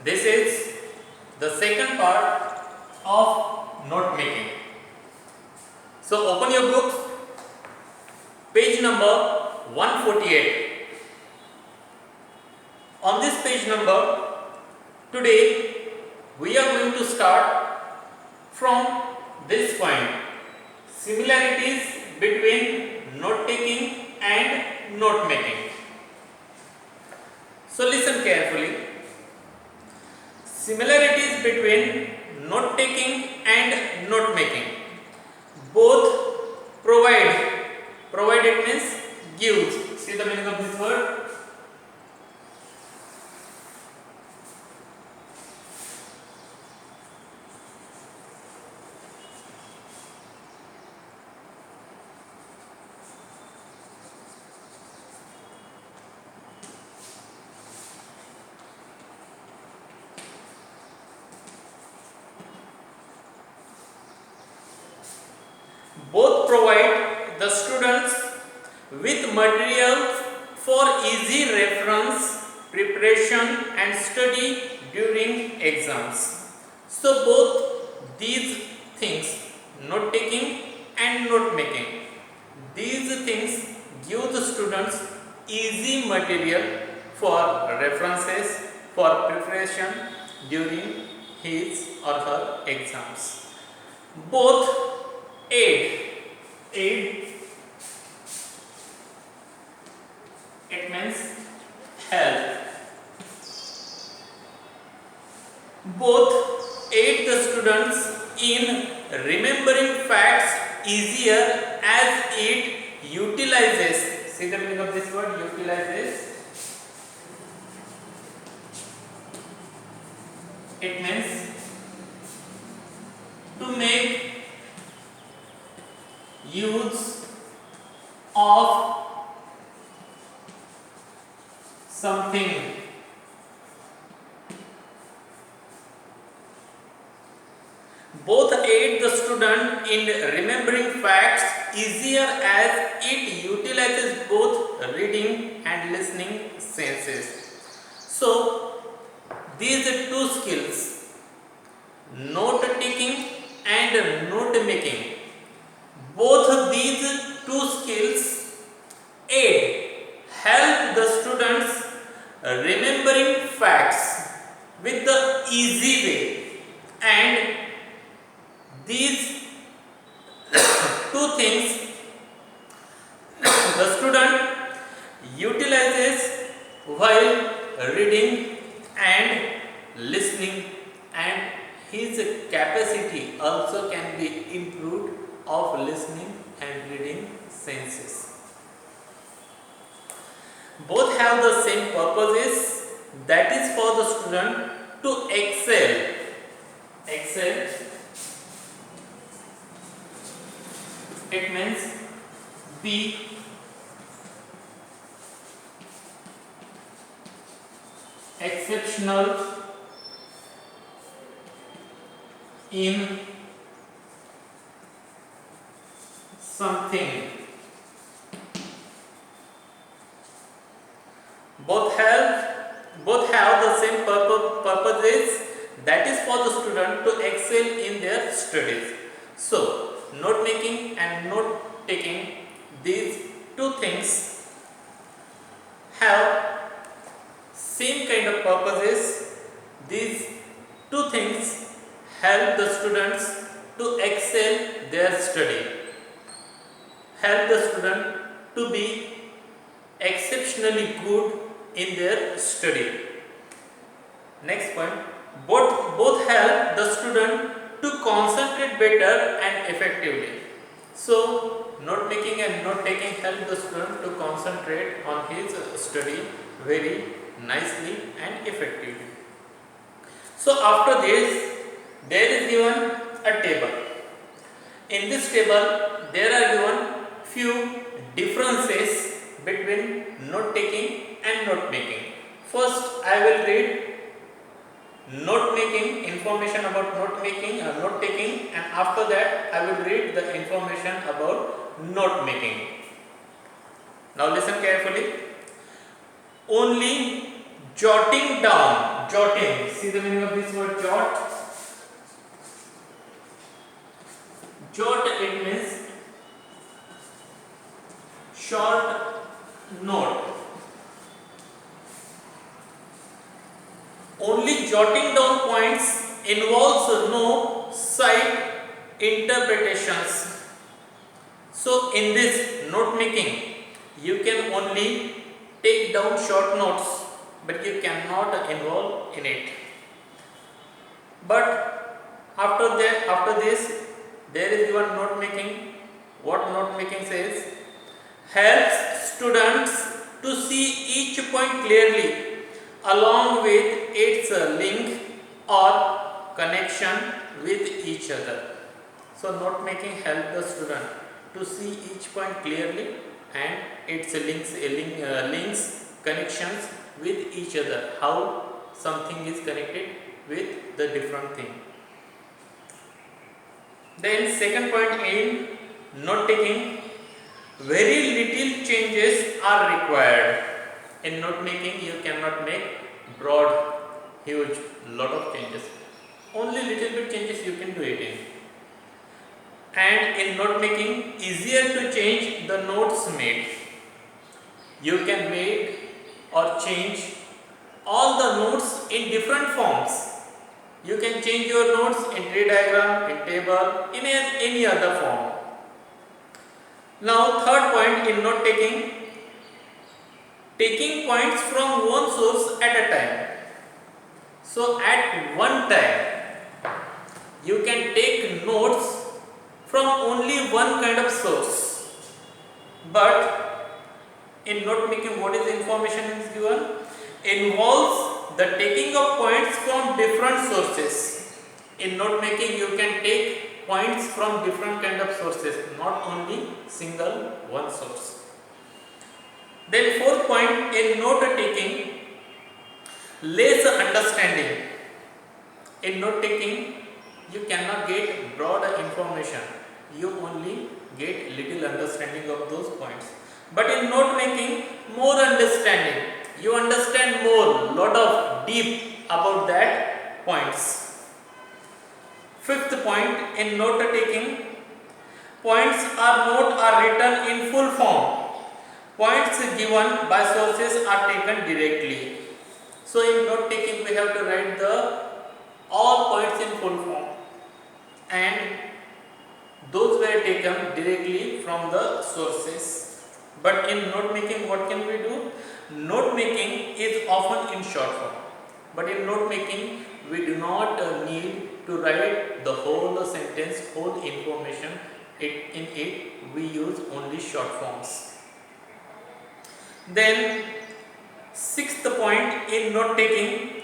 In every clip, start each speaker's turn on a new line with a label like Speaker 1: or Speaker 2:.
Speaker 1: This is the second part of note making. So open your books, page number 148. On this page number, today we are going to start from this point: similarities between note taking and note making. So listen carefully. Similarities between note taking and note making. Both provide it means gives. See the meaning of this word? Both provide the students with materials for easy reference, preparation and study during exams. So both these things, note taking and note making, these things give the students easy material for references, for preparation during his or her exams. Both aid it means help. Both aid the students in remembering facts easier as it utilizes. See the meaning of this word, utilizes? It means to make use of something. Both aid the student in remembering facts easier as it utilizes both reading and listening senses. So these two skills, note taking and note making, both these two skills help the students remembering facts with the easy way, and these two things the student utilizes while reading and listening, and his capacity also can be improved of listening and reading senses. Both have the same purposes, that is for the student to excel. It means be exceptional in something. Both have the same purposes, that is for the student to excel in their studies. So note making and note taking, these two things have same kind of purposes. These two things help the students to excel their study, help the student to be exceptionally good in their study. Next point, both help the student to concentrate better and effectively. So note making and note taking help the student to concentrate on his study very nicely and effectively. So after this, there is given a table. In this table, there are given few differences between note taking and note making. First, I will read note making, information about note making or note taking, and after that I will read the information about note making. Now listen carefully. Only Jotting down, jotting. See the meaning of this word jot? Jot, it means short note. Only jotting down points involves no side interpretations. So in this note making, you can only take down short notes, but you cannot involve in it. But after this, there is one note making. What note making says? Helps students to see each point clearly along with its link or connection with each other. So note making helps the student to see each point clearly and its links, connections with each other, how something is connected with the different thing. Then second point in note taking, very little changes are required. In note making, you cannot make broad, huge, lot of changes. Only little bit changes you can do it in. And in note making, easier to change the notes made. You can make or change all the notes in different forms. You can change your notes in tree diagram, in table, in any other form. Now third point in note taking, taking points from one source at a time. So at one time, you can take notes from only one kind of source. But in note making, what is information is given? Involves the taking of points from different sources. In note making, you can take points from different kind of sources, not only single one source. Then fourth point in note taking, less understanding. In note taking, you cannot get broad information. You only get little understanding of those points. But in note making, more understanding. You understand more, lot of deep about that points. Fifth point in note taking, points are written in full form. Points given by sources are taken directly. So in note taking, we have to write the all points in full form, and those were taken directly from the sources. But in note making, what can we do? Note making is often in short form, but in note making, we do not need to write the whole sentence, whole information. In it, we use only short forms. Then sixth point in note taking,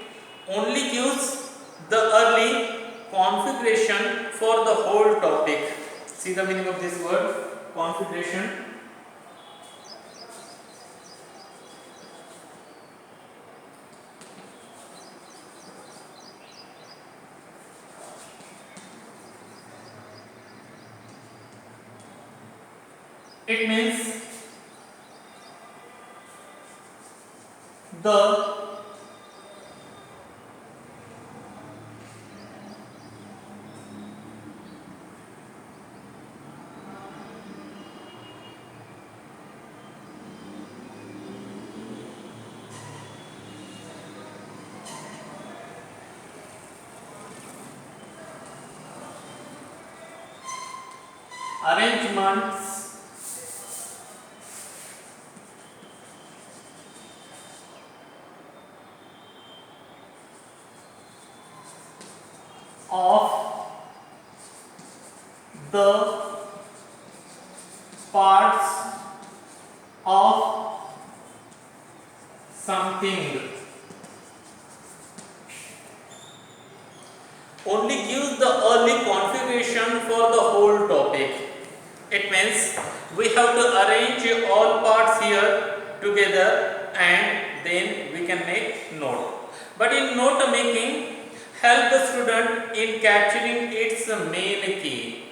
Speaker 1: only gives the early configuration for the whole topic. See the meaning of this word, configuration. It means the arrangements of the parts of something. Only gives the early configuration for the whole topic. It means we have to arrange all parts here together and then we can make note. But in note making, help the student in capturing its main key.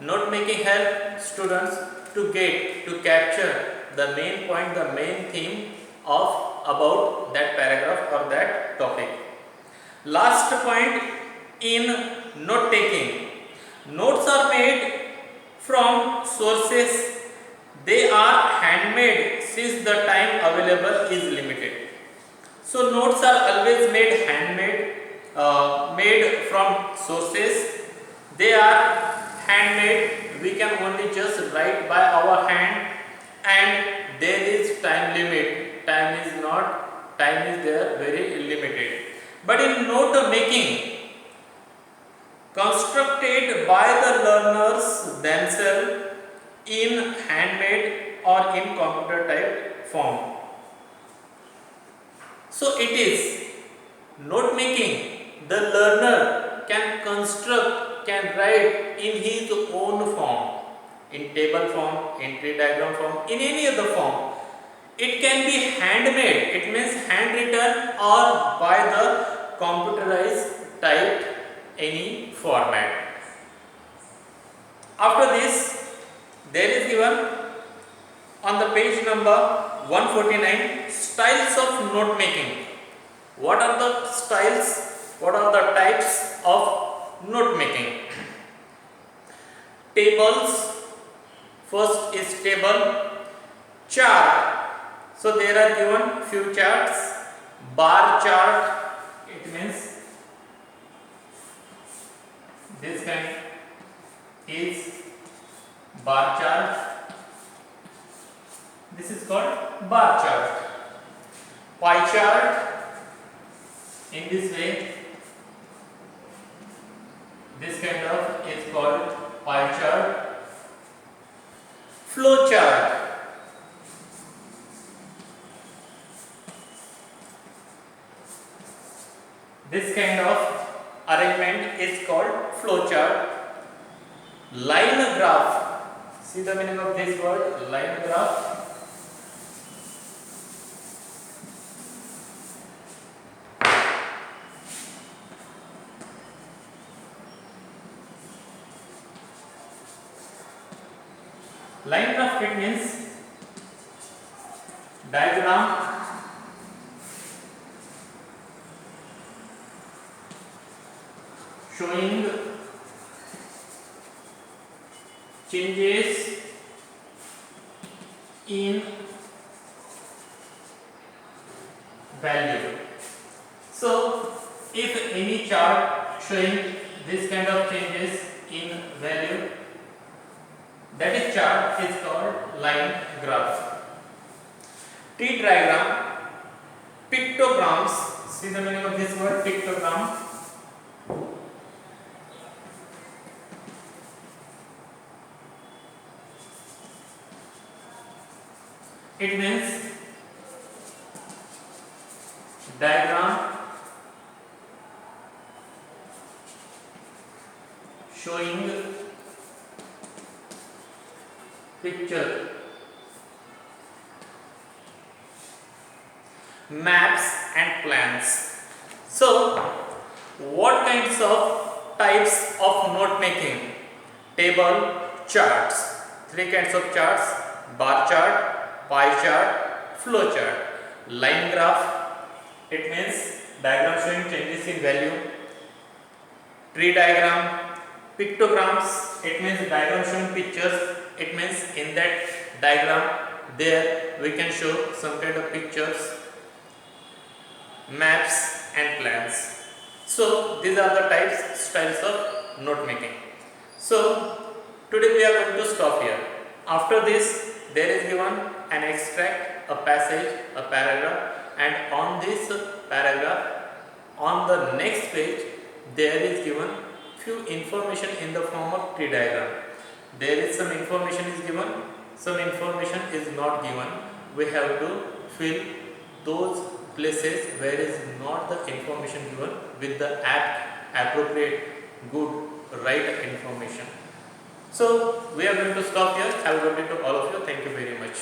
Speaker 1: Note making help students to capture the main point, the main theme of about that paragraph or that topic. Last point in note taking. Notes are made from sources. They are handmade since the time available is limited. So notes are always made handmade, made from sources. They are handmade. We can only just write by our hand, and there is time limit. Time is there very limited. But in note making, constructed by the learners themselves in handmade or in computer type form. So it is note making, the learner can construct, can write in his own form, in table form, in tree diagram form, in any other form. It can be handmade, it means handwritten, or by the computerized typed any format. After this, there is given on the page number 149 styles of note making. What are the styles? What are the types of note making? Tables. First is table. Chart. So there are given few charts. Bar chart. It means this kind is bar chart. This is called bar chart. Pie chart. In this way, this kind of is called pie chart. Flow chart. This kind of arrangement is called flow chart. Line graph. See the meaning of this word, line graph. Line graph, it means diagram showing changes in value. So if any chart showing this kind of changes in value, that is chart is called line graph. Tree diagram, pictograms. See the meaning of this word, pictogram. It means diagram showing picture. Maps and plans. So what kinds of types of note making? Table, charts. Three kinds of charts: bar chart, pie chart, flow chart. Line graph, it means diagram showing changes in value. Tree diagram. Pictograms, it means diagram showing pictures. It means in that diagram there we can show some kind of pictures. Maps and plans. So these are the types, styles of note making. So today we are going to stop here. After this, there is given an extract, a passage, a paragraph, and on this paragraph, on the next page, there is given few information in the form of tree diagram. There is some information is given, some information is not given. We have to fill those places where is not the information given with the apt, appropriate, good, right information. So we are going to stop here. Have a good day to all of you. Thank you very much.